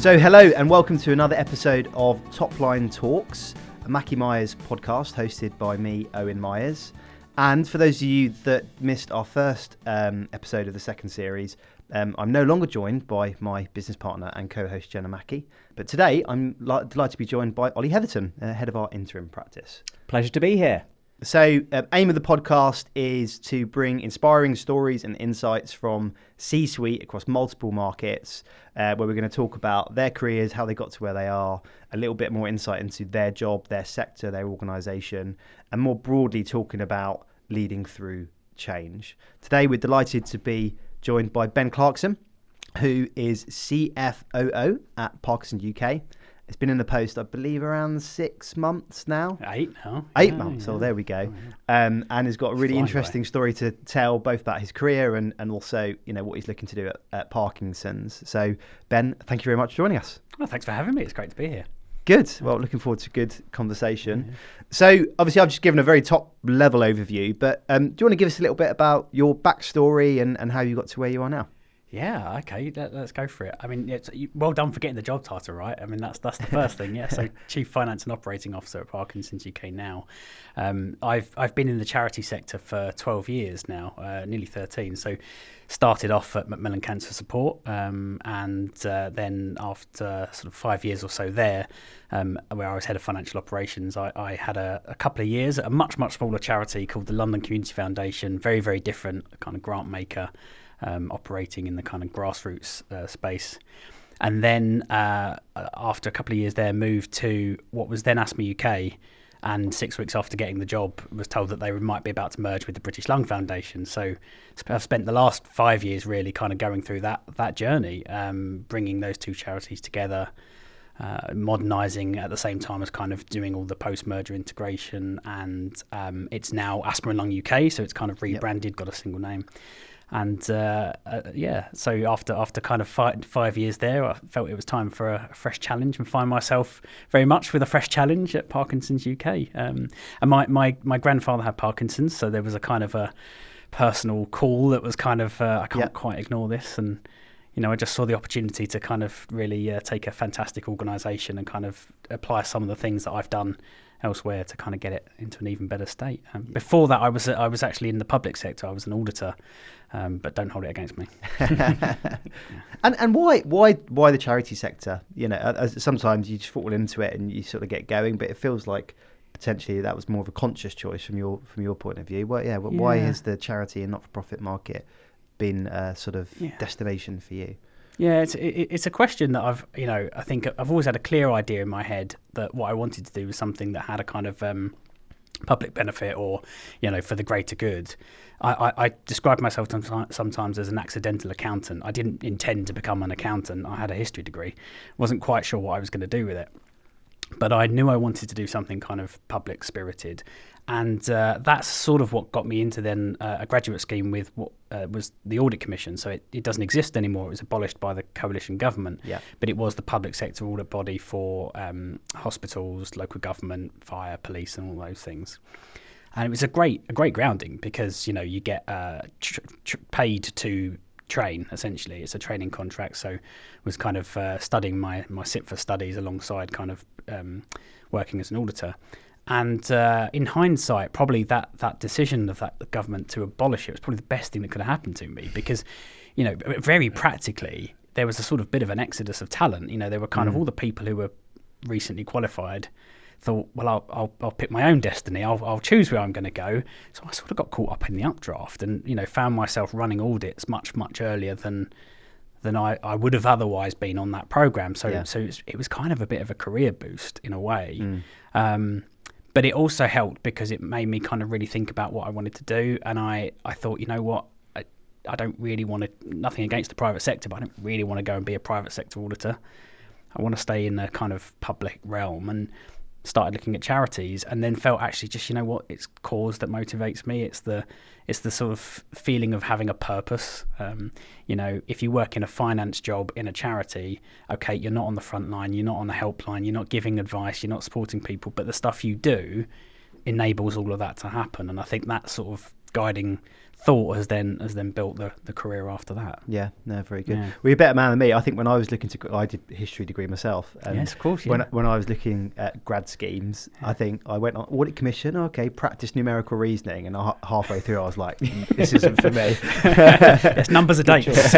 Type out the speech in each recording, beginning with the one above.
So hello and welcome to another episode of Topline Talks, a Mackie Myers podcast hosted by me, Owen Myers. And for those of you that missed our first episode of the second series, I'm no longer joined by my business partner and co-host Jenna Mackie, but today I'm delighted to be joined by Ollie Heatherton, head of our interim practice. Pleasure to be here. So aim of the podcast is to bring inspiring stories and insights from C-suite across multiple markets, where we're going to talk about their careers, how they got to where they are, a little bit more insight into their job, their sector, their organisation, and more broadly talking about leading through change. Today we're delighted to be joined by Ben Clarkson, who is CFOO at Parkinson UK. It's been in the post, I believe, around 6 months now. 8 now. 8 months, so there we go. And has got a really interesting story to tell, both about his career and also, you know, what he's looking to do at Parkinson's. So, Ben, thank you very much for joining us. Well, thanks for having me. It's great to be here. Good. Well, looking forward to a good conversation. Mm-hmm. So, obviously, I've just given a very top-level overview, but do you want to give us a little bit about your backstory and how you got to where you are now? Yeah, okay, let's go for it. I mean, well done for getting the job title right. I mean, that's the first thing. Yeah, so Chief Finance and Operating Officer at Parkinson's UK now. I've been in the charity sector for 12 years now, nearly 13. So started off at Macmillan Cancer Support, and then after sort of 5 years or so there, where I was head of financial operations, I had a couple of years at a much smaller charity called the London Community Foundation. Very, very different kind of grant maker. Operating in the kind of grassroots space. And then after a couple of years there, moved to what was then ASMA UK, and 6 weeks after getting the job was told that they might be about to merge with the British Lung Foundation. So I've spent the last 5 years really kind of going through that journey, bringing those two charities together, modernising at the same time as kind of doing all the post-merger integration. And it's now ASMA and Lung UK, so it's kind of rebranded, got a single name. And so after kind of 5 years there, I felt it was time for a fresh challenge, and find myself very much with a fresh challenge at Parkinson's UK. And my grandfather had Parkinson's, so there was a kind of a personal call that was kind of I can't quite ignore this, and you know I just saw the opportunity to kind of really take a fantastic organisation and kind of apply some of the things that I've done elsewhere to kind of get it into an even better state. Before that, I was actually in the public sector. I was an auditor, but don't hold it against me. And why the charity sector? You know, sometimes you just fall into it and you sort of get going, but it feels like potentially that was more of a conscious choice from your point of view. Why has the charity and not-for-profit market been a sort of destination for you? Yeah, it's a question that I think I've always had a clear idea in my head that what I wanted to do was something that had a kind of public benefit, or, you know, for the greater good. I describe myself sometimes as an accidental accountant. I didn't intend to become an accountant. I had a history degree. Wasn't quite sure what I was going to do with it. But I knew I wanted to do something kind of public spirited. And that's sort of what got me into then a graduate scheme with what was the Audit Commission. So it doesn't exist anymore. It was abolished by the coalition government. Yeah. But it was the public sector audit body for hospitals, local government, fire, police, and all those things. And it was a great grounding because, you know, you get paid to train, essentially. It's a training contract. So was kind of studying my CFOO studies alongside kind of working as an auditor. And in hindsight, probably that decision of the government to abolish it was probably the best thing that could have happened to me because, you know, very practically, there was a sort of bit of an exodus of talent. You know, there were kind of all the people who were recently qualified thought, well, I'll pick my own destiny. I'll choose where I'm going to go. So I sort of got caught up in the updraft and, you know, found myself running audits much earlier than I would have otherwise been on that program. So it was kind of a bit of a career boost in a way. But it also helped because it made me kind of really think about what I wanted to do. And I thought, you know what, I don't really want to, nothing against the private sector, but I don't really want to go and be a private sector auditor. I want to stay in the kind of public realm, and started looking at charities, and then felt actually just, you know what, it's cause that motivates me. It's the sort of feeling of having a purpose. You know, if you work in a finance job in a charity, okay, you're not on the front line, you're not on the helpline, you're not giving advice, you're not supporting people, but the stuff you do enables all of that to happen. And I think that sort of guiding thought has then built the career after that. Yeah, no, very good. Yeah. Well, you're a better man than me. I think when I was looking I did a history degree myself. And yes, of course. Yeah. When I was looking at grad schemes, I think I went on audit commission. Okay, practice numerical reasoning, and halfway through I was like, this isn't for me. Yes, numbers are dates.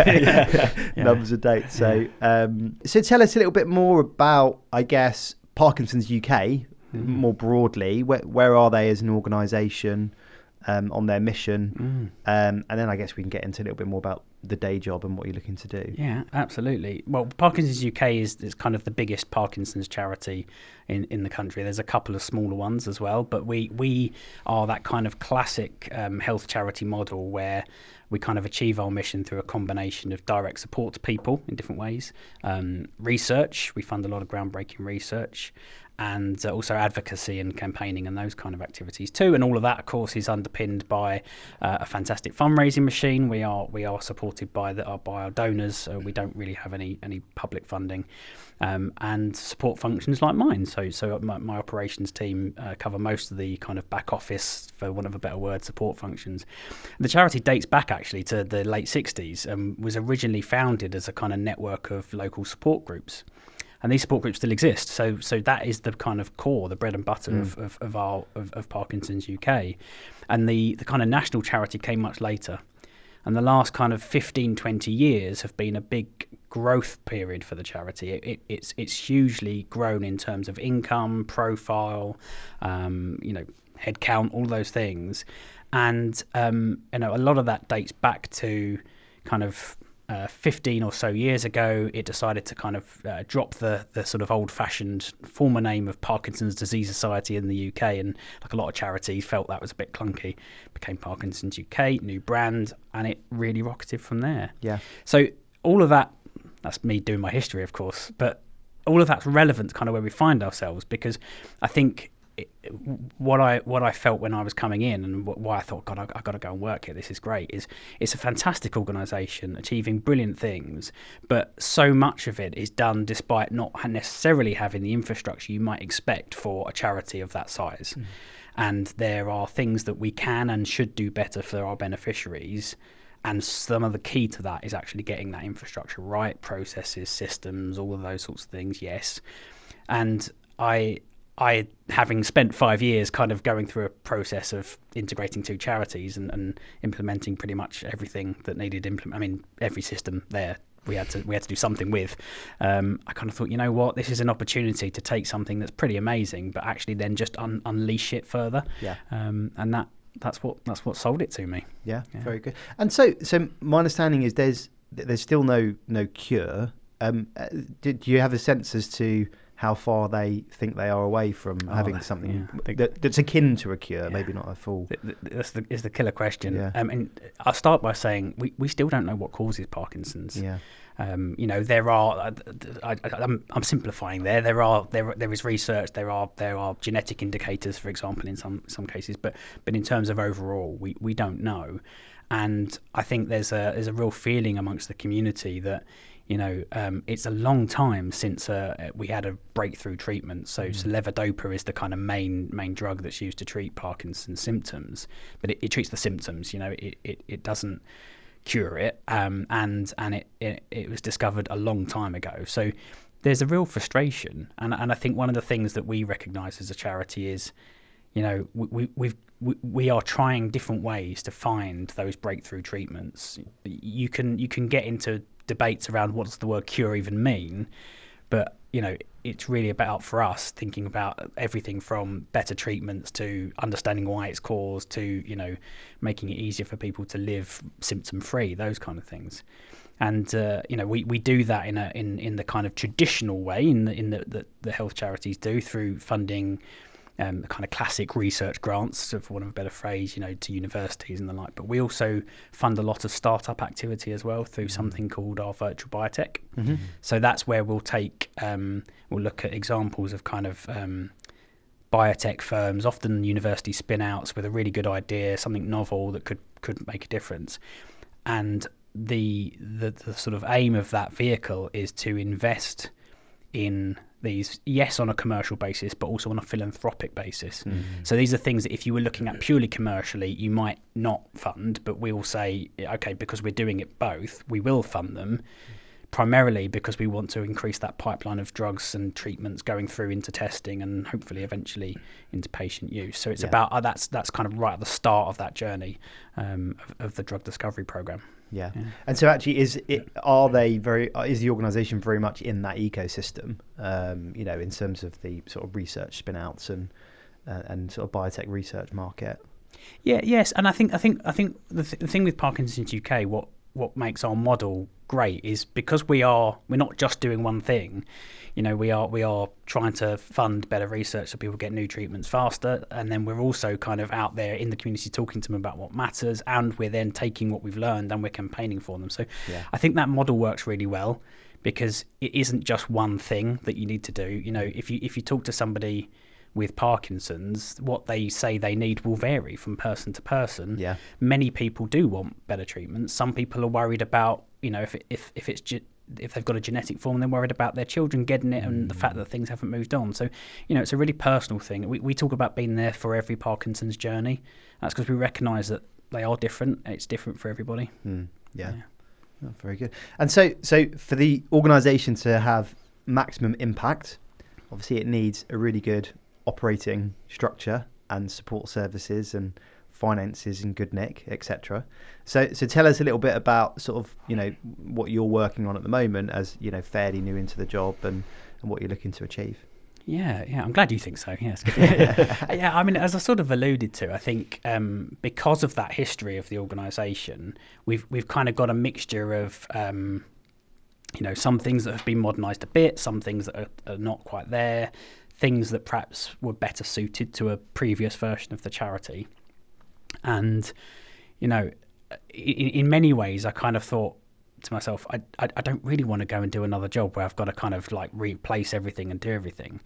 Numbers are dates. So, so tell us a little bit more about, I guess, Parkinson's UK more broadly. Where are they as an organisation? On their mission, and then I guess we can get into a little bit more about the day job and what you're looking to do. Yeah, absolutely. Well, Parkinson's UK is kind of the biggest Parkinson's charity in the country. There's a couple of smaller ones as well, but we are that kind of classic health charity model where we kind of achieve our mission through a combination of direct support to people in different ways, research. We fund a lot of groundbreaking research, and also advocacy and campaigning and those kind of activities too. And all of that, of course, is underpinned by a fantastic fundraising machine. We are supported by our donors. We don't really have any public funding, and support functions like mine. So my operations team cover most of the kind of back office, for want of a better word, support functions. The charity dates back actually to the late 60s and was originally founded as a kind of network of local support groups. And these support groups still exist, so that is the kind of core, the bread and butter of Parkinson's UK, and the kind of national charity came much later, and the last kind of 15, 20 years have been a big growth period for the charity. It's hugely grown in terms of income, profile, head count, all those things, and a lot of that dates back to kind of 15 or so years ago. It decided to kind of drop the sort of old-fashioned former name of Parkinson's Disease Society in the UK, and like a lot of charities felt that was a bit clunky. Became Parkinson's UK, new brand, and it really rocketed from there. Yeah. So all of that's me doing my history, of course, but all of that's relevant to kind of where we find ourselves, because I think what I felt when I was coming in, and why I thought, God, I've got to go and work here, this is great, is it's a fantastic organisation achieving brilliant things, but so much of it is done despite not necessarily having the infrastructure you might expect for a charity of that size. And there are things that we can and should do better for our beneficiaries, and some of the key to that is actually getting that infrastructure right, processes, systems, all of those sorts of things, yes. And I, having spent 5 years kind of going through a process of integrating two charities and implementing pretty much everything that needed every system there we had to do something with. I kind of thought, you know what, this is an opportunity to take something that's pretty amazing, but actually then just unleash it further. Yeah. And that's what sold it to me. Yeah, very good. And so my understanding is there's still no cure. Do you have a sense as to how far they think they are away from having something that's akin to a cure, maybe not a full... That's the killer question. Yeah. And I'll start by saying we still don't know what causes Parkinson's. Yeah. There are... I'm simplifying there. There is research. There are genetic indicators, for example, in some cases. But in terms of overall, we don't know. And I think there's a real feeling amongst the community that it's a long time since we had a breakthrough treatment. So levodopa is the kind of main drug that's used to treat Parkinson's symptoms, but it treats the symptoms. It doesn't cure it, and it was discovered a long time ago. So there's a real frustration, and I think one of the things that we recognise as a charity is, we are trying different ways to find those breakthrough treatments. You can get into debates around what does the word cure even mean, but it's really about, for us, thinking about everything from better treatments to understanding why it's caused to making it easier for people to live symptom free, those kind of things. And we do that in the kind of traditional way in the health charities do, through funding the kind of classic research grants, for want of a better phrase, to universities and the like. But we also fund a lot of startup activity as well through something called our virtual biotech. Mm-hmm. So that's where we'll we'll look at examples of kind of biotech firms, often university spin-outs with a really good idea, something novel that could make a difference. And the sort of aim of that vehicle is to invest in these, yes, on a commercial basis, but also on a philanthropic basis. So these are things that if you were looking at purely commercially, you might not fund, but we will say, okay, because we're doing it both, we will fund them, primarily because we want to increase that pipeline of drugs and treatments going through into testing and hopefully eventually into patient use. So it's about that's kind of right at the start of that journey of the drug discovery program. Yeah. And so actually is the organisation very much in that ecosystem, in terms of the sort of research spin outs and sort of biotech research market? Yes. And I think the thing with Parkinson's UK, what makes our model great is because we're not just doing one thing. We are trying to fund better research so people get new treatments faster, and then we're also kind of out there in the community talking to them about what matters, and we're then taking what we've learned and we're campaigning for them. So I think that model works really well because it isn't just one thing that you need to do. If you talk to somebody with Parkinson's, what they say they need will vary from person to person. Yeah. Many people do want better treatments. Some people are worried about, if they've got a genetic form, they're worried about their children getting it and the fact that things haven't moved on. So, it's a really personal thing. We talk about being there for every Parkinson's journey. That's because we recognise that they are different. And it's different for everybody. Yeah. Oh, very good. And so for the organisation to have maximum impact, obviously it needs a really good operating structure and support services and finances in good nick, etc. So tell us a little bit about sort of what you're working on at the moment as fairly new into the job and what you're looking to achieve. Yeah, I'm glad you think so. Yes, I mean, as I sort of alluded to, I think because of that history of the organisation, we've kind of got a mixture of some things that have been modernised a bit, some things that are not quite there, things that perhaps were better suited to a previous version of the charity. And, in many ways, I kind of thought to myself, I don't really want to go and do another job where I've got to kind of like replace everything and do everything.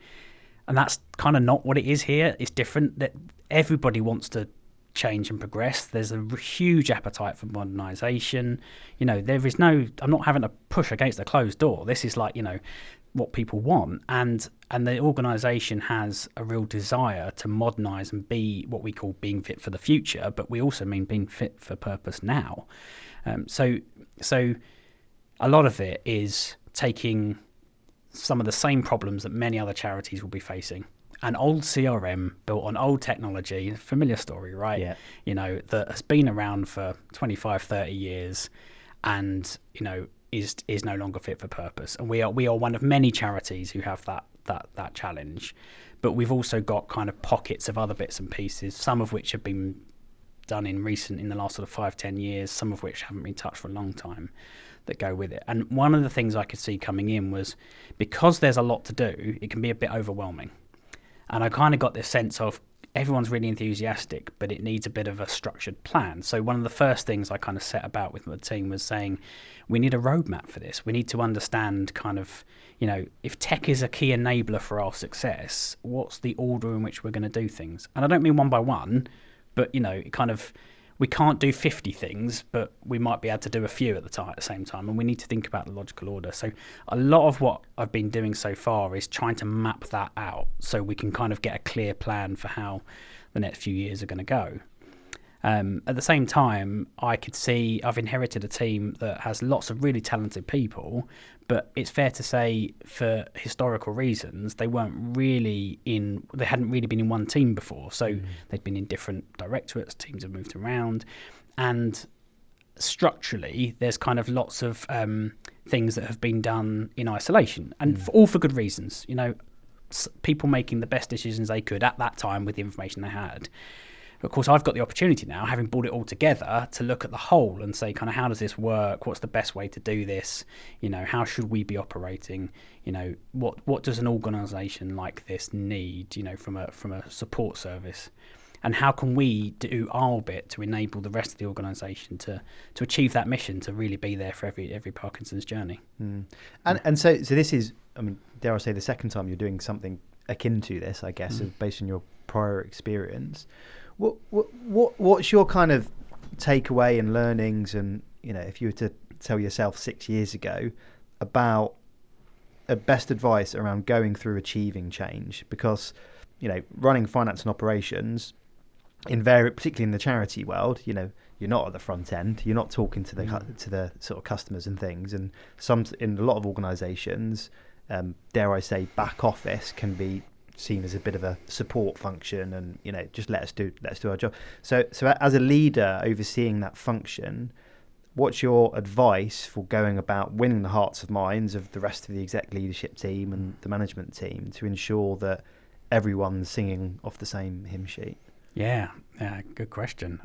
And that's kind of not what it is here. It's different. That everybody wants to change and progress. There's a huge appetite for modernisation. There is no, I'm not having to push against a closed door. This is like, what people want, and the organisation has a real desire to modernise and be what we call being fit for the future, but we also mean being fit for purpose now. So a lot of it is taking some of the same problems that many other charities will be facing. An old CRM built on old technology, a familiar story, right? Yeah. That has been around for 25, 30 years and, is no longer fit for purpose. And we are one of many charities who have that challenge. But we've also got kind of pockets of other bits and pieces, some of which have been done in the last sort of 5-10 years, some of which haven't been touched for a long time, that go with it. And one of the things I could see coming in was because there's a lot to do, it can be a bit overwhelming. And I kind of got this sense of everyone's really enthusiastic, but it needs a bit of a structured plan. So one of the first things I kind of set about with my team was saying, we need a roadmap for this. We need to understand kind of, if tech is a key enabler for our success, what's the order in which we're going to do things? And I don't mean one by one, but, kind of, we can't do 50 things, but we might be able to do a few at the same time, and we need to think about the logical order. So a lot of what I've been doing so far is trying to map that out so we can kind of get a clear plan for how the next few years are going to go. At the same time, I could see I've inherited a team that has lots of really talented people, but it's fair to say for historical reasons, they hadn't really been in one team before. So they'd been in different directorates, teams have moved around, and structurally, there's kind of lots of things that have been done in isolation, and all for good reasons. People making the best decisions they could at that time with the information they had. Of course, I've got the opportunity now, having brought it all together, to look at the whole and say, kind of, how does this work? What's the best way to do this? How should we be operating? What does an organisation like this need? From a support service, and how can we do our bit to enable the rest of the organisation to achieve that mission, to really be there for every Parkinson's journey? And so this is, I mean, dare I say, the second time you're doing something akin to this, I guess, based on your prior experience. What's your kind of takeaway and learnings, and if you were to tell yourself 6 years ago about best advice around going through achieving change? Because, running finance and operations, particularly in the charity world, you're not at the front end. You're not talking to the sort of customers and things. And in a lot of organisations, dare I say, back office can be seen as a bit of a support function, and just let us do our job. So as a leader overseeing that function, what's your advice for going about winning the hearts and minds of the rest of the exec leadership team and the management team to ensure that everyone's singing off the same hymn sheet? Yeah, good question.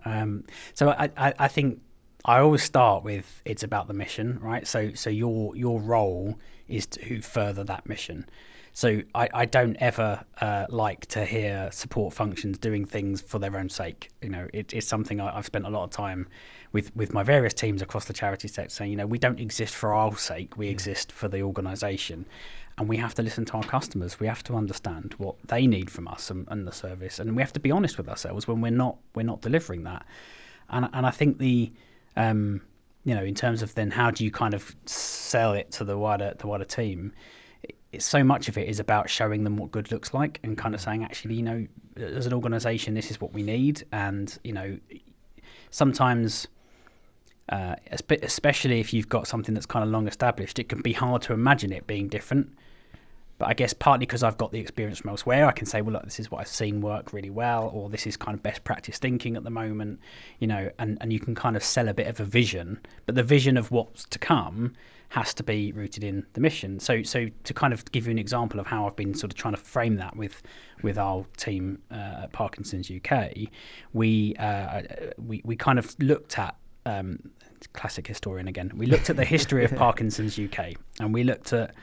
So I think I always start with it's about the mission, right? So your role is to further that mission. So I don't ever like to hear support functions doing things for their own sake. It's something I've spent a lot of time with my various teams across the charity sector saying, we don't exist for our sake, we exist for the organisation. And we have to listen to our customers. We have to understand what they need from us and the service, and we have to be honest with ourselves when we're not delivering that. And I think in terms of then how do you kind of sell it to the wider team, so much of it is about showing them what good looks like and kind of saying, actually, as an organisation, this is what we need. And sometimes, especially if you've got something that's kind of long established, it can be hard to imagine it being different. But I guess partly because I've got the experience from elsewhere, I can say, well, look, this is what I've seen work really well, or this is kind of best practice thinking at the moment, and you can kind of sell a bit of a vision, but the vision of what's to come has to be rooted in the mission. So to kind of give you an example of how I've been sort of trying to frame that with our team at Parkinson's UK, we kind of looked at classic historian again. We looked at the history of Parkinson's UK, and we looked at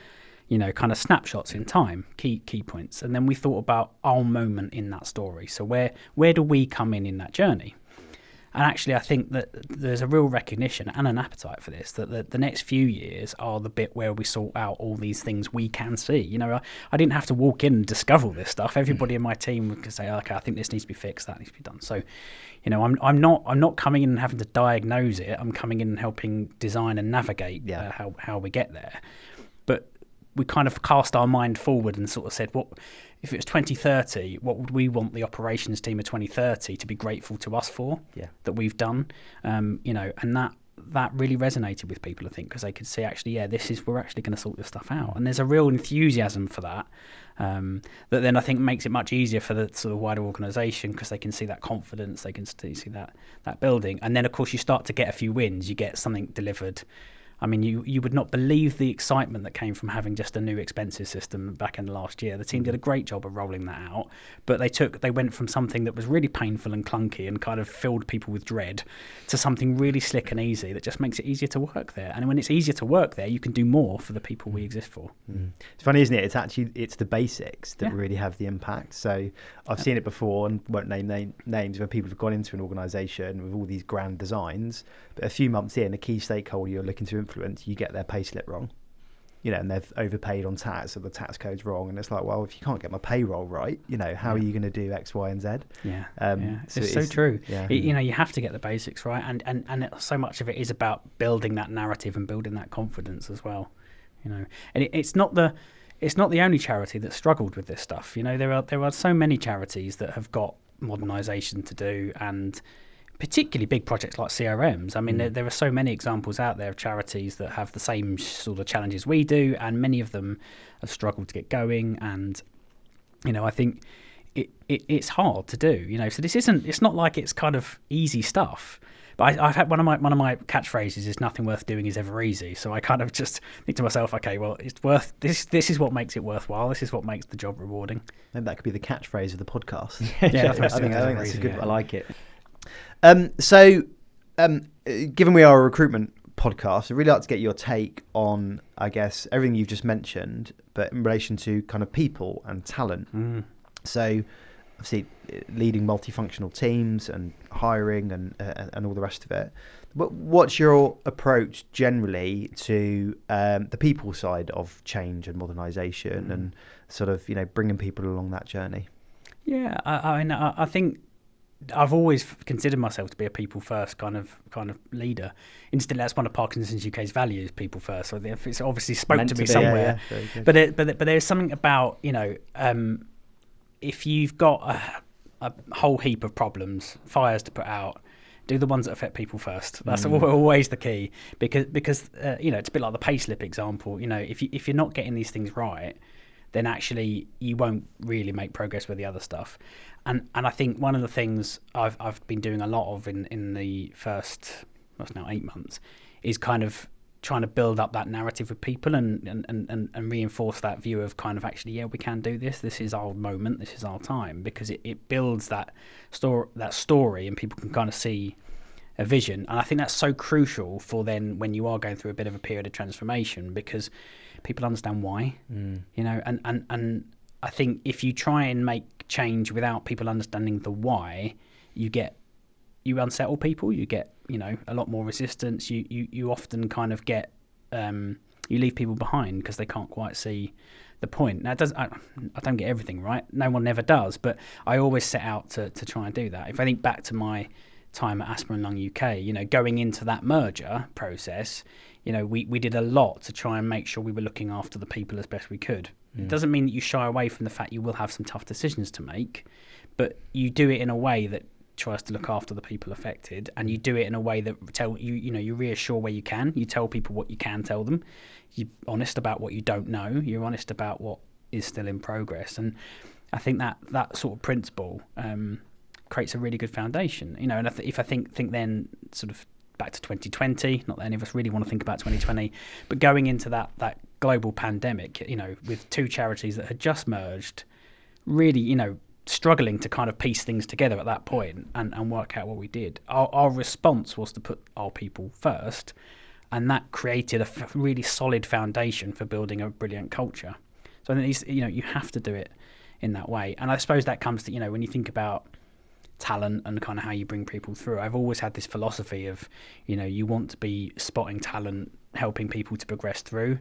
kind of snapshots in time, key points, and then we thought about our moment in that story. So where do we come in that journey? And actually, I think that there's a real recognition and an appetite for this, that the next few years are the bit where we sort out all these things we can see. I didn't have to walk in and discover all this stuff. Everybody in my team would say, okay, I think this needs to be fixed, that needs to be done. So, I'm not coming in and having to diagnose it. I'm coming in and helping design and navigate how we get there. But we kind of cast our mind forward and sort of said, what if it was 2030, what would we want the operations team of 2030 to be grateful to us for that we've done? And that really resonated with people, I think, because they could see actually, we're actually going to sort this stuff out. And there's a real enthusiasm for that, that then I think makes it much easier for the sort of wider organisation, because they can see that confidence, they can see that building. And then, of course, you start to get a few wins, you get something delivered. I mean, you would not believe the excitement that came from having just a new expenses system back in the last year. The team did a great job of rolling that out, but they went from something that was really painful and clunky and kind of filled people with dread to something really slick and easy that just makes it easier to work there. And when it's easier to work there, you can do more for the people we exist for. It's funny, isn't it? It's the basics that really have the impact. So I've seen it before, and won't name names, where people have gone into an organisation with all these grand designs, but a few months in, a key stakeholder you're looking to influence, you get their payslip wrong, and they've overpaid on tax, so the tax code's wrong, and it's like, well, if you can't get my payroll right, how are you going to do X, Y, and Z? It's so true. You have to get the basics right, and so much of it is about building that narrative and building that confidence as well. And it's not the only charity that struggled with this stuff. There are so many charities that have got modernisation to do, and particularly big projects like CRMs. I mean, there are so many examples out there of charities that have the same sort of challenges we do, and many of them have struggled to get going. And, I think it's hard to do, so it's not like it's kind of easy stuff. But I've had one of my catchphrases is nothing worth doing is ever easy. So I kind of just think to myself, okay, well, it's worth this. This is what makes it worthwhile. This is what makes the job rewarding. Maybe that could be the catchphrase of the podcast. Yeah, I think that's a good one. I like it. Given we are a recruitment podcast, I'd really like to get your take on, I guess, everything you've just mentioned, but in relation to kind of people and talent. So, obviously, leading multifunctional teams and hiring and all the rest of it. But what's your approach generally to the people side of change and modernisation and sort of bringing people along that journey? Yeah, I think I've always considered myself to be a people first kind of leader. Instantly, that's one of Parkinson's UK's values: people first. So it's obviously spoke to me somewhere. But there's something about, if you've got a whole heap of problems, fires to put out, do the ones that affect people first. That's always the key, because it's a bit like the payslip example. If you're not getting these things right, then actually you won't really make progress with the other stuff. And I think one of the things I've been doing a lot of in the first, what's now 8 months, is kind of trying to build up that narrative with people and reinforce that view of kind of actually, we can do this. This is our moment. This is our time, because it builds that story, and people can kind of see a vision. And I think that's so crucial for then when you are going through a bit of a period of transformation, because people understand why, and I think if you try and make change without people understanding the why, you unsettle people, you get, a lot more resistance. You often kind of get, you leave people behind because they can't quite see the point. Now, I don't get everything right. No one ever does, but I always set out to try and do that. If I think back to my time at Asthma and Lung UK, going into that merger process, we did a lot to try and make sure we were looking after the people as best we could. It doesn't mean that you shy away from the fact you will have some tough decisions to make, but you do it in a way that tries to look after the people affected, and you do it in a way that you reassure where you can. You tell people what you can tell them. You're honest about what you don't know. You're honest about what is still in progress, and I think that sort of principle creates a really good foundation. And if I think then sort of back to 2020, not that any of us really want to think about 2020, but going into that global pandemic, with two charities that had just merged, really, struggling to kind of piece things together at that point and work out what we did. Our response was to put our people first, and that created a really solid foundation for building a brilliant culture. So I think you have to do it in that way. And I suppose that comes to, when you think about talent and kind of how you bring people through. I've always had this philosophy of, you want to be spotting talent, helping people to progress through.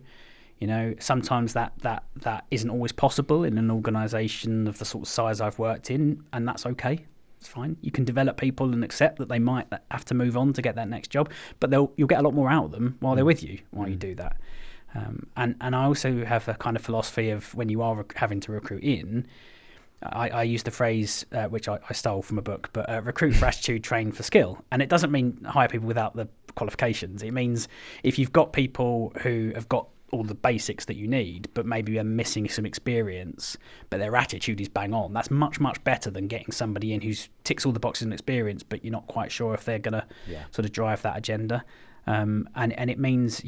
Sometimes that isn't always possible in an organisation of the sort of size I've worked in, and that's okay. It's fine. You can develop people and accept that they might have to move on to get that next job, but you'll get a lot more out of them while they're with you while you do that. And I also have a kind of philosophy of when you are having to recruit in, I use the phrase, which I stole from a book, but recruit for attitude, train for skill. And it doesn't mean hire people without the qualifications. It means if you've got people who have got all the basics that you need, but maybe are missing some experience, but their attitude is bang on, that's much, much better than getting somebody in who ticks all the boxes in experience, but you're not quite sure if they're going to sort of drive that agenda. And it means,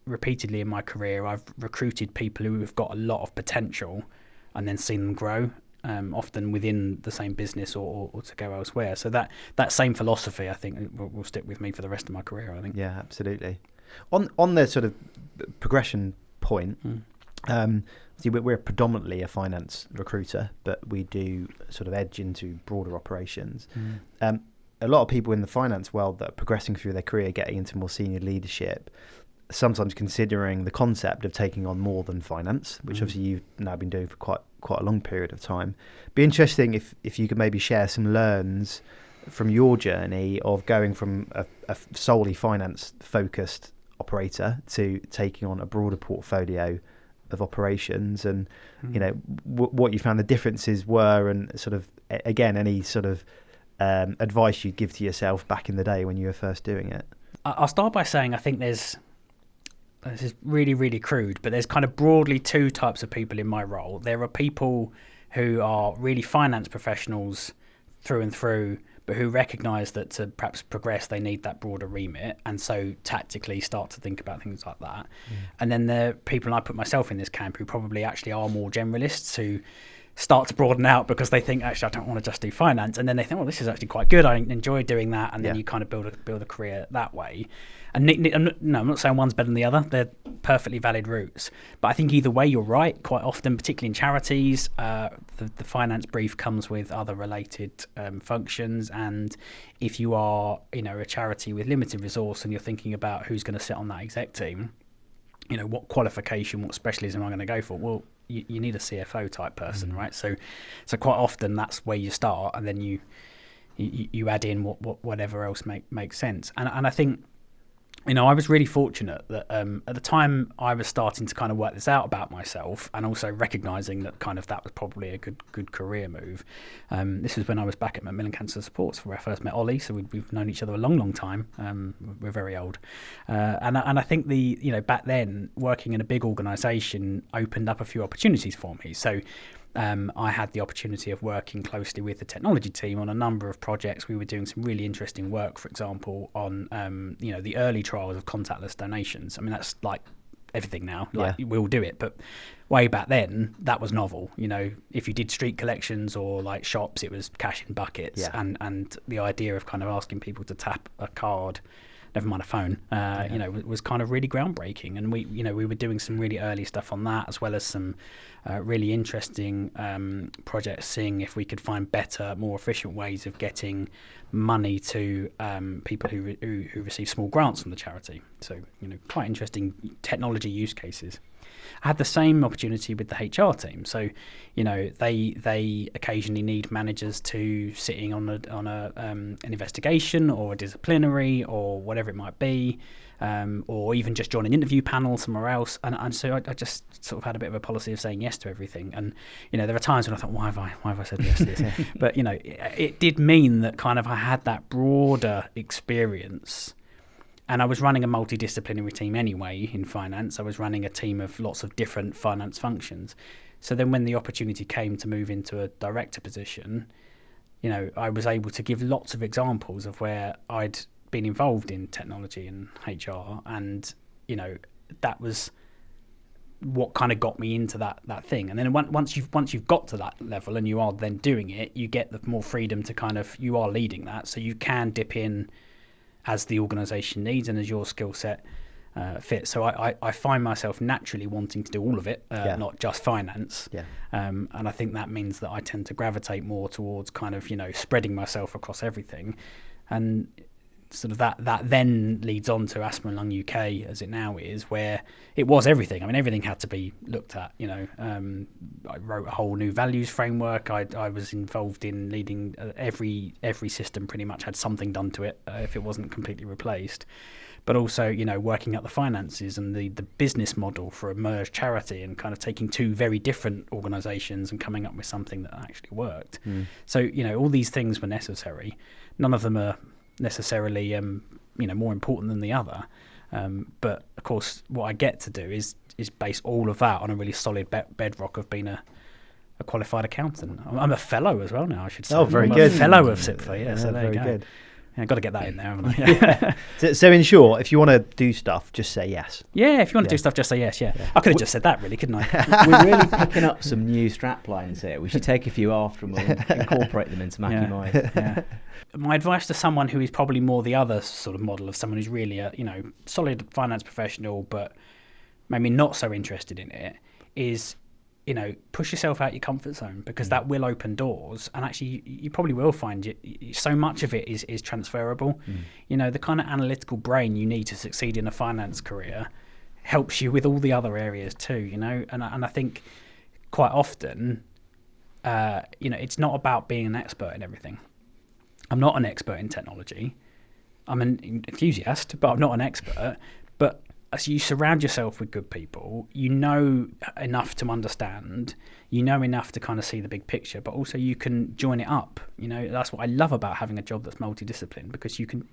repeatedly in my career, I've recruited people who have got a lot of potential and then seen them grow. Often within the same business or to go elsewhere. So that same philosophy, I think, will stick with me for the rest of my career, I think. Yeah, absolutely. On the sort of progression point, see, we're predominantly a finance recruiter, but we do sort of edge into broader operations. A lot of people in the finance world that are progressing through their career, getting into more senior leadership, sometimes considering the concept of taking on more than finance, which obviously you've now been doing for quite a long period of time. Be interesting if you could maybe share some learns from your journey of going from a solely finance focused operator to taking on a broader portfolio of operations, and what you found the differences were, and sort of again any sort of advice you'd give to yourself back in the day when you were first doing it. I'll start by saying I think this is really, really crude, but there's kind of broadly two types of people in my role. There are people who are really finance professionals through and through, but who recognise that to perhaps progress they need that broader remit, and so tactically start to think about things like that. And then there are people, and I put myself in this camp, who probably actually are more generalists, who start to broaden out because they think, actually, I don't want to just do finance, and then they think, well, this is actually quite good, I enjoy doing that, and then you kind of build a career that way. And I'm not saying one's better than the other, they're perfectly valid routes, but I think either way you're right. Quite often, particularly in charities, the finance brief comes with other related functions, and if you are a charity with limited resource and you're thinking about who's going to sit on that exec team, what qualification, what specialism am I going to go for? Well, you need a CFO type person, right? So quite often that's where you start, and then you you add in whatever else makes sense. And I think, I was really fortunate that at the time I was starting to kind of work this out about myself, and also recognizing that kind of that was probably a good career move. This was when I was back at Macmillan Cancer Supports, where I first met Ollie. So we've known each other a long time. We're very old, and I think back then working in a big organisation opened up a few opportunities for me. So. I had the opportunity of working closely with the technology team on a number of projects. We were doing some really interesting work, for example, on the early trials of contactless donations. I mean, that's like everything now. We'll do it, but way back then, that was novel. If you did street collections or like shops, it was cash in buckets, and the idea of kind of asking people to tap a card, never mind a phone, was kind of really groundbreaking. And we were doing some really early stuff on that, as well as some really interesting projects, seeing if we could find better, more efficient ways of getting money to people who receive small grants from the charity. So, quite interesting technology use cases. I had the same opportunity with the HR team. So, they occasionally need managers to sitting on an investigation or a disciplinary or whatever it might be, or even just join an interview panel somewhere else. And so I just sort of had a bit of a policy of saying yes to everything. And there are times when I thought, why have I said yes to this? But it did mean that kind of I had that broader experience. And I was running a multidisciplinary team anyway in finance. I was running a team of lots of different finance functions. So then when the opportunity came to move into a director position, I was able to give lots of examples of where I'd been involved in technology and HR. And, that was what kind of got me into that thing. And then once you've got to that level and you are then doing it, you get the more freedom to kind of, you are leading that. So you can dip in as the organisation needs and as your skill set fits. So I find myself naturally wanting to do all of it, not just finance. And I think that means that I tend to gravitate more towards kind of, spreading myself across everything. And sort of that then leads on to Asthma and Lung UK as it now is, where it was everything. I mean, everything had to be looked at. I wrote a whole new values framework. I was involved in leading every system pretty much had something done to it if it wasn't completely replaced. But also, working out the finances and the business model for a merged charity, and kind of taking two very different organisations and coming up with something that actually worked. So, all these things were necessary. None of them are necessarily more important than the other, but of course what I get to do is base all of that on a really solid bedrock of being a qualified accountant. I'm a fellow as well now, I should say. Very good. A fellow of CFOO, so there you go. Good. Yeah, got to get that in there, haven't I? So in short, if you want to do stuff, just say yes. Yeah, if you want to do stuff, just say yes. Yeah. I could have just said that, really, couldn't I? We're really picking up some new strap lines here. We should take a few after them and incorporate them into Mackie Mind. Yeah. My advice to someone who is probably more the other sort of model of someone who's really a solid finance professional, but maybe not so interested in it, is push yourself out your comfort zone, because that will open doors. And actually, you probably will find so much of it is transferable. The kind of analytical brain you need to succeed in a finance career helps you with all the other areas too. And I think quite often, it's not about being an expert in everything. I'm not an expert in technology. I'm an enthusiast, but I'm not an expert. But as you surround yourself with good people, you know enough to understand, you know enough to kind of see the big picture, but also you can join it up. That's what I love about having a job that's multidisciplined, because you can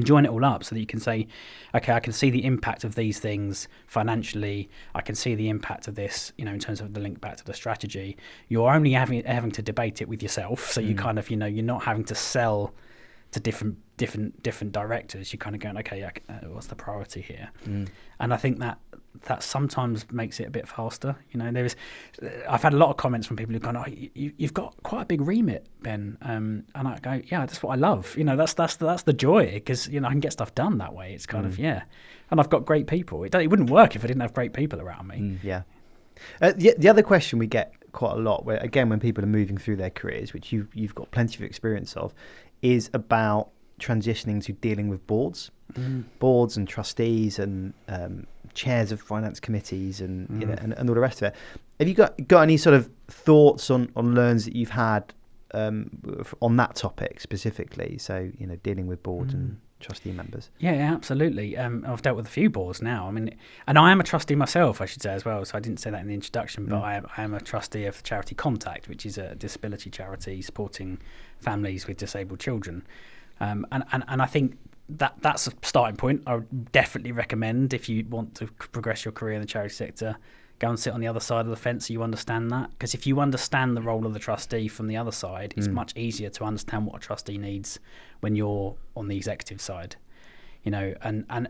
join it all up so that you can say, okay, I can see the impact of these things financially. I can see the impact of this, in terms of the link back to the strategy. You're only having to debate it with yourself. So you kind of, you're not having to sell to different directors. You're kind of going, okay, what's the priority here? And I think that sometimes makes it a bit faster. I've had a lot of comments from people who've gone, oh, you've got quite a big remit, Ben. And I go, yeah, that's what I love. That's the joy, because I can get stuff done that way. It's kind of and I've got great people. It wouldn't work if I didn't have great people around me. The other question we get quite a lot, where again, when people are moving through their careers, which you've got plenty of experience of, is about transitioning to dealing with boards and trustees and chairs of finance committees and and all the rest of it. Have you got any sort of thoughts on learns that you've had on that topic specifically? So, dealing with board and trustee members. Yeah, absolutely. I've dealt with a few boards now. I mean, and I am a trustee myself, I should say as well. So I didn't say that in the introduction, but I am a trustee of the charity Contact, which is a disability charity supporting families with disabled children. And I think that's a starting point. I would definitely recommend, if you want to progress your career in the charity sector, go and sit on the other side of the fence so you understand that. Because if you understand the role of the trustee from the other side, it's much easier to understand what a trustee needs when you're on the executive side. And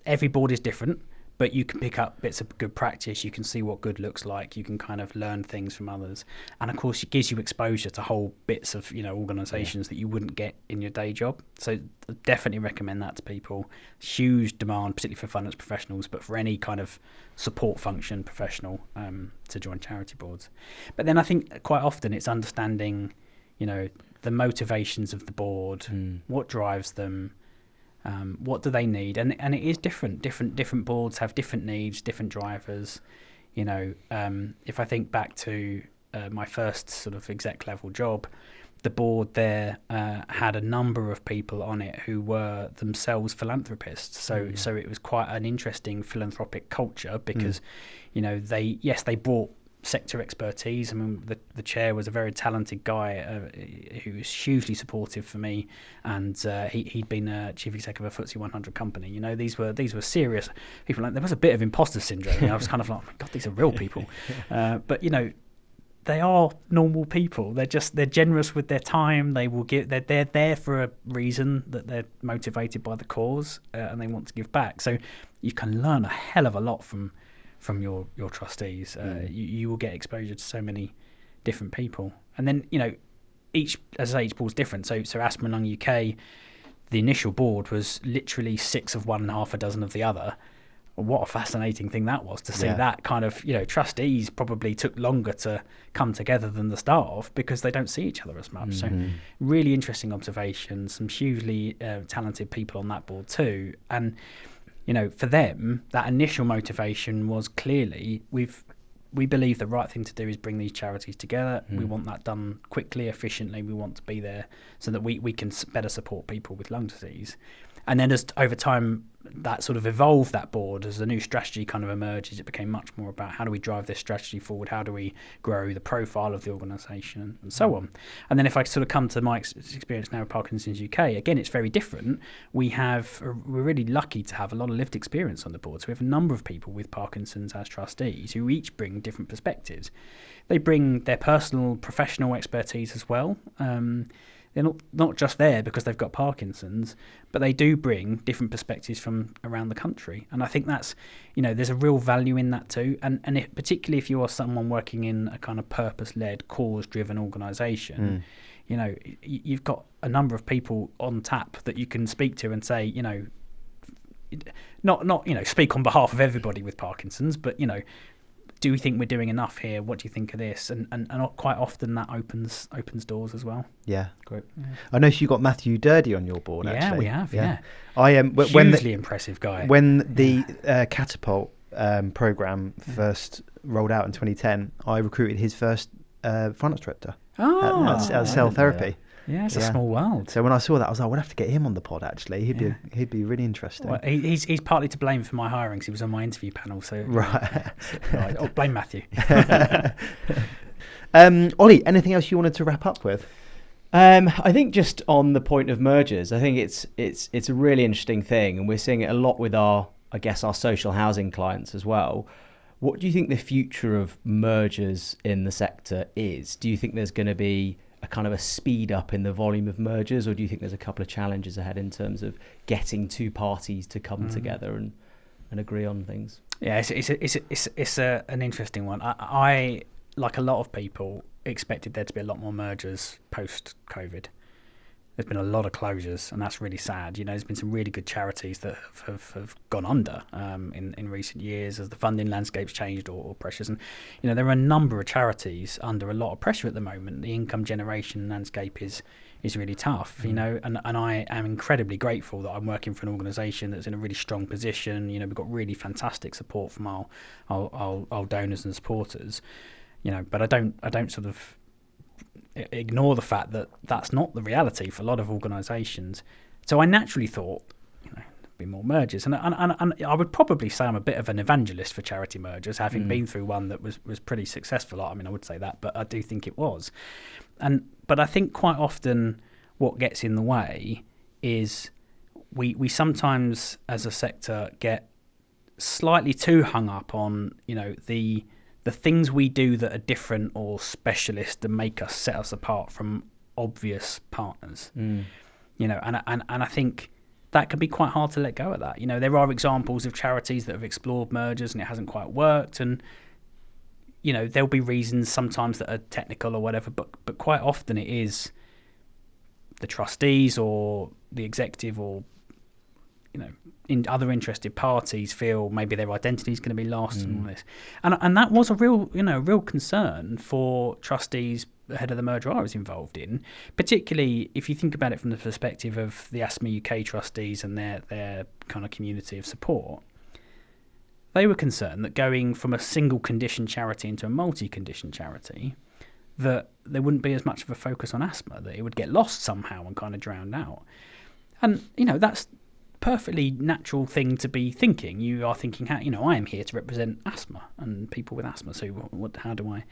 every board is different, but you can pick up bits of good practice. You can see what good looks like. You can kind of learn things from others. And of course, it gives you exposure to whole bits of, organisations that you wouldn't get in your day job. So I definitely recommend that to people. Huge demand, particularly for finance professionals, but for any kind of support function professional to join charity boards. But then I think quite often it's understanding, the motivations of the board, what drives them, what do they need, and it is different boards have different needs, different drivers. If I think back to my first sort of exec level job, the board there had a number of people on it who were themselves philanthropists, so it was quite an interesting philanthropic culture because they brought sector expertise. I mean, the chair was a very talented guy who was hugely supportive for me, and he'd been chief executive of a FTSE 100 company. These were serious people. Like, there was a bit of imposter syndrome. I was kind of like, oh my God, these are real people. But they are normal people. They're generous with their time. They will give. They're there for a reason, that they're motivated by the cause and they want to give back. So you can learn a hell of a lot from your trustees. You will get exposure to so many different people, and then each board's different. So Aspen Young UK, the initial board was literally 6 of one and half a dozen of the other. What a fascinating thing that was to see. That kind of trustees probably took longer to come together than the staff because they don't see each other as much. So really interesting observations, some hugely talented people on that board too. And for them, that initial motivation was clearly we believe the right thing to do is bring these charities together. We want that done quickly, efficiently. We want to be there so that we can better support people with lung disease. And then as over time, that sort of evolved that board as the new strategy kind of emerges. It became much more about how do we drive this strategy forward? How do we grow the profile of the organisation and so on? And then if I sort of come to my experience now with Parkinson's UK, again, it's very different. We're really lucky to have a lot of lived experience on the board. So we have a number of people with Parkinson's as trustees who each bring different perspectives. They bring their personal, professional expertise as well. They're not just there because they've got Parkinson's, but they do bring different perspectives from around the country. And I think that's, there's a real value in that too. And particularly if you are someone working in a kind of purpose-led, cause-driven organisation, you've got a number of people on tap that you can speak to and say, not speak on behalf of everybody with Parkinson's, but, do we think we're doing enough here? What do you think of this? And quite often that opens doors as well. Yeah, great. Yeah. I know you got Matthew Durdy on your board. Actually. Yeah, we have. Yeah, I am hugely impressive guy. When the Catapult program first rolled out in 2010, I recruited his first finance director at Cell Therapy. Yeah, it's a small world. So when I saw that, I was like, we'll have to get him on the pod. Actually, he'd be really interesting. Well, he's partly to blame for my hiring, because he was on my interview panel. So right, blame Matthew. Ollie, anything else you wanted to wrap up with? I think just on the point of mergers, I think it's a really interesting thing, and we're seeing it a lot with our social housing clients as well. What do you think the future of mergers in the sector is? Do you think there's going to be a kind of a speed up in the volume of mergers, or do you think there's a couple of challenges ahead in terms of getting two parties to come together and agree on things? Yeah, it's an interesting one. I, like a lot of people, expected there to be a lot more mergers post-COVID. There's been a lot of closures, and that's really sad. There's been some really good charities that have gone under in recent years as the funding landscape's changed or pressures. And, there are a number of charities under a lot of pressure at the moment. The income generation landscape is really tough, and I am incredibly grateful that I'm working for an organisation that's in a really strong position. We've got really fantastic support from our donors and supporters, but I don't sort of ignore the fact that that's not the reality for a lot of organisations. So I naturally thought, there'd be more mergers, and I would probably say I'm a bit of an evangelist for charity mergers, having been through one that was pretty successful. I mean, I would say that, but I do think it was. But I think quite often what gets in the way is we sometimes as a sector get slightly too hung up on the things we do that are different or specialist and make us set us apart from obvious partners. And I think that can be quite hard to let go of that. There are examples of charities that have explored mergers and it hasn't quite worked, and there'll be reasons sometimes that are technical or whatever, but quite often it is the trustees or the executive or in other interested parties feel maybe their identity is going to be lost and all this, and that was a real concern for trustees ahead of the merger I was involved in, particularly if you think about it from the perspective of the Asthma UK trustees and their kind of community of support. They were concerned that going from a single condition charity into a multi-condition charity, that there wouldn't be as much of a focus on asthma, that it would get lost somehow and kind of drowned out. And that's perfectly natural thing to be thinking. You are thinking, I am here to represent asthma and people with asthma, so how do I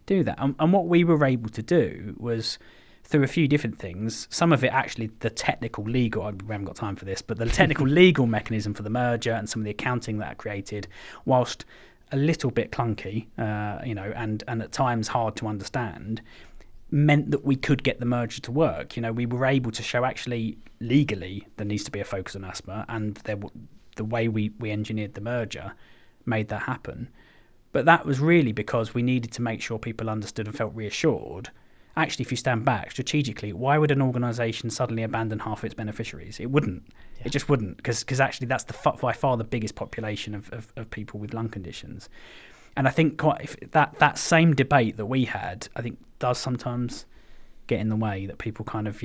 do that? And what we were able to do was, through a few different things, some of it actually the technical legal, we haven't got time for this, but the technical legal mechanism for the merger and some of the accounting that I created, whilst a little bit clunky, and at times hard to understand, meant that we could get the merger to work. We were able to show actually legally there needs to be a focus on asthma, and the way we engineered the merger made that happen. But that was really because we needed to make sure people understood and felt reassured. Actually, if you stand back strategically, why would an organisation suddenly abandon half its beneficiaries? It wouldn't. Yeah. It just wouldn't, because actually that's by far the biggest population of people with lung conditions. And I think that same debate that we had, I think, does sometimes get in the way, that people kind of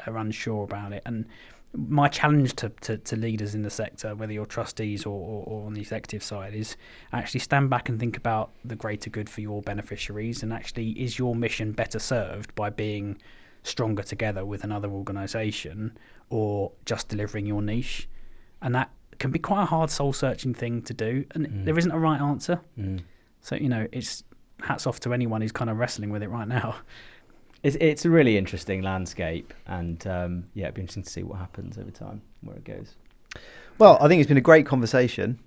are unsure about it. And my challenge to leaders in the sector, whether you're trustees or on the executive side, is actually stand back and think about the greater good for your beneficiaries, and actually is your mission better served by being stronger together with another organisation or just delivering your niche? And that can be quite a hard soul-searching thing to do, and there isn't a right answer. So it's hats off to anyone who's kind of wrestling with it right now. It's a really interesting landscape, and it'd be interesting to see what happens over time, where it goes. Well, I think it's been a great conversation.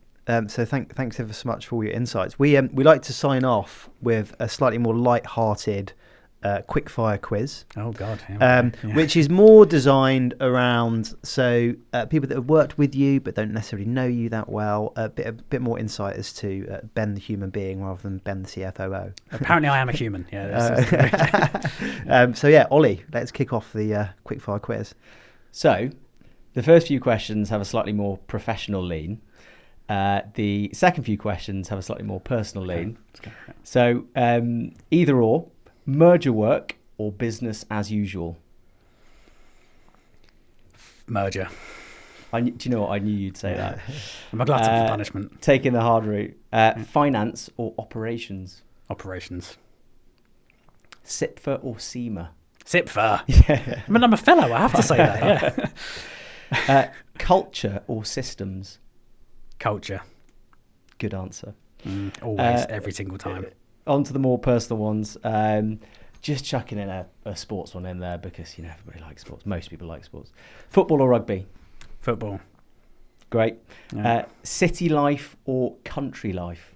So thanks ever so much for all your insights. We like to sign off with a slightly more light-hearted quickfire quiz. Oh God! Which is more designed around people that have worked with you but don't necessarily know you that well. A bit more insight as to Ben the human being rather than Ben the CFOO. Apparently, I am a human. Ollie, let's kick off the quickfire quiz. So, the first few questions have a slightly more professional lean. The second few questions have a slightly more personal lean. So, either or. Merger work or business as usual? Merger. Do you know what? I knew you'd say that. I'm a glutton for punishment. Taking the hard route. Finance or operations? Operations. SIPFA or SEMA? SIPFA. Yeah. I mean, I'm a fellow. I have to say that. Yeah. Culture or systems? Culture. Good answer. Always, every single time. On to the more personal ones. Just chucking in a sports one in there because everybody likes sports. Most people like sports. Football or rugby? Football. Great. Yeah. City life or country life?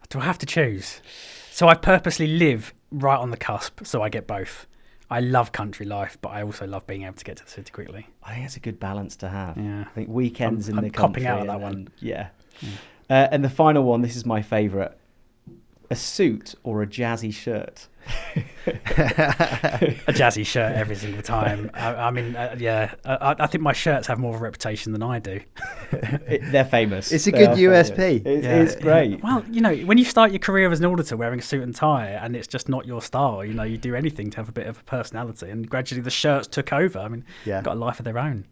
Do I have to choose? So I purposely live right on the cusp, so I get both. I love country life, but I also love being able to get to the city quickly. I think it's a good balance to have. Yeah. I think weekends in the country. I'm copping out of that one. Yeah. And the final one, this is my favourite. A suit or a jazzy shirt? A jazzy shirt every single time. I think my shirts have more of a reputation than I do. They're famous. It's a good USP. It's great. Well, when you start your career as an auditor wearing a suit and tie and it's just not your style, you do anything to have a bit of a personality, and gradually the shirts took over. I mean, got a life of their own.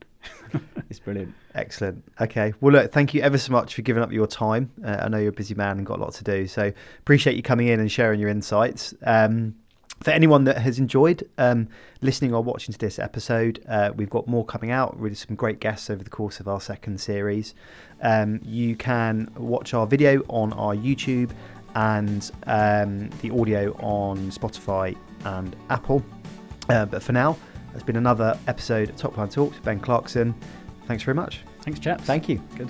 It's brilliant. Excellent. Okay. Well, look, thank you ever so much for giving up your time. I know you're a busy man and got a lot to do, so appreciate you coming in and sharing your insights. For anyone that has enjoyed listening or watching to this episode, we've got more coming out, really some great guests over the course of our second series. You can watch our video on our YouTube and the audio on Spotify and Apple. But for now, that's been another episode of Topline Talks with Ben Clarkson. Thanks very much. Thanks, chaps. Thank you. Good.